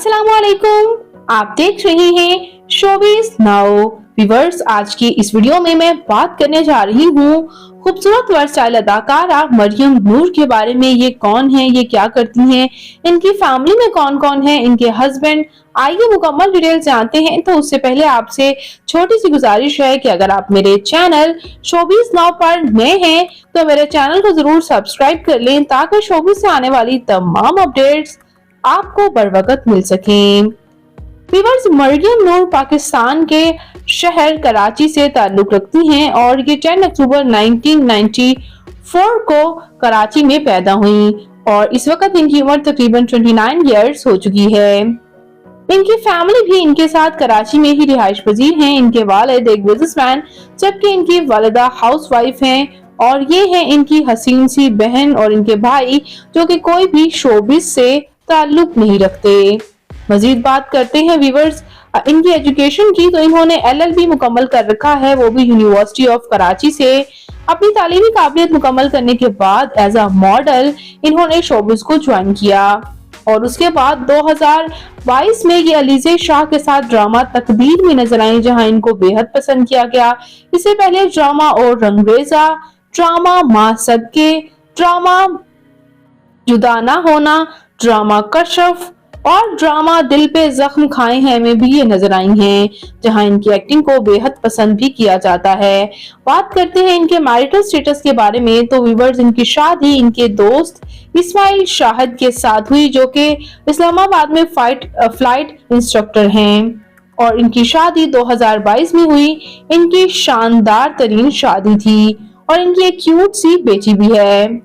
अस्सलाम वालेकुम, आप देख रहे हैं शोबिज़ नाउ। व्यूअर्स, आज की इस वीडियो में मैं बात करने जा रही हूँ खूबसूरत वर्सटाइल अदाकारा मरियम नूर के बारे में। ये कौन है, ये क्या करती हैं, इनकी फैमिली में कौन कौन है, इनके हस्बैंड। आइए मुकम्मल डिटेल जानते हैं। तो उससे पहले आपसे छोटी सी गुजारिश है कि अगर आप मेरे चैनल शोबिज़ नाउ पर नए हैं तो मेरे चैनल को जरूर सब्सक्राइब कर लें ताकि शोबिज़ से आने वाली तमाम अपडेट्स आपको बर वक्त मिल सकें। व्यूअर्स, मरियम नूर पाकिस्तान के शहर कराची से ताल्लुक रखती हैं और ये 10 अक्टूबर 1994 को कराची में पैदा हुई और इस वक्त इनकी उम्र तकरीबन 29 इयर्स हो चुकी है। इनकी फैमिली भी इनके साथ कराची में ही रिहाइश पजीर हैं। इनके वालिद एक बिजनेसमैन जबकि इनकी वालिदा हाउसवाइफ हैं और ये है इनकी हसीन सी बहन और इनके भाई जो कि कोई भी शोबिज़ से ताल्लुक नहीं रखते। मजीद बात करते हैं व्यूअर्स इनकी एजुकेशन की, तो इन्होंने LLB मुकम्मल कर रखा है, वो भी यूनिवर्सिटी ऑफ कराची से। अपनी तालीमी काबिलियत मुकम्मल करने के बाद एज अ मॉडल इन्होंने शोबिज़ को ज्वाइन किया और उसके बाद 2022 में ये अलीज़े शाह के साथ ड्रामा तकदीर में नजर आई जहां इनको बेहद पसंद किया गया। इससे पहले ड्रामा और रंगरेजा, ड्रामा माँ सदके, ड्रामा जुदा ना होना, ड्रामा कशफ और ड्रामा दिल पे जख्म खाए हैं में भी ये नजर आई हैं जहां इनकी एक्टिंग को बेहद पसंद भी किया जाता है। बात करते हैं इनके मैरिटल स्टेटस के बारे में, तो व्यूअर्स इनकी शादी इनके दोस्त इस्माइल शाहिद के साथ हुई जो कि इस्लामाबाद में फ्लाइट इंस्ट्रक्टर हैं और इनकी शादी 2022 में हुई। इनकी शानदार तरीन शादी थी और इनकी एक क्यूट सी बेटी भी है।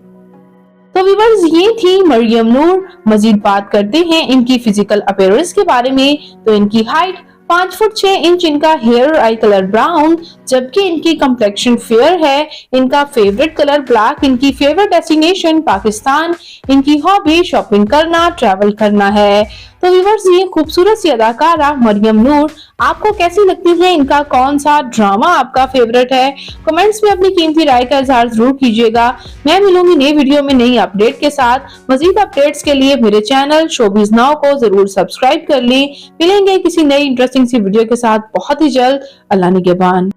तो व्यूअर्स, ये थी मरियम नूर। मजीद बात करते हैं इनकी फिजिकल अपीयरेंस के बारे में, तो इनकी हाइट 5 फुट 6 इंच, इनका हेयर आई कलर ब्राउन जबकि इनकी कम्प्लेक्शन फेयर है। इनका फेवरेट कलर ब्लैक, इनकी फेवरेट डेस्टिनेशन पाकिस्तान, इनकी हॉबी शॉपिंग करना, ट्रैवल करना है। तो व्यूअर्स, ये खूबसूरत सी अदाकारा मरियम नूर आपको कैसी लगती है, इनका कौन सा ड्रामा आपका फेवरेट है, कमेंट्स में अपनी कीमती राय का इजहार जरूर कीजिएगा। मैं मिलूंगी नई वीडियो में नई अपडेट के साथ। मजीद अपडेट्स के लिए मेरे चैनल शोबिज़ नाउ को जरूर सब्सक्राइब कर लें। मिलेंगे किसी नई इंटरेस्टिंग सी वीडियो के साथ बहुत ही जल्द। अल्लाह निगहबान।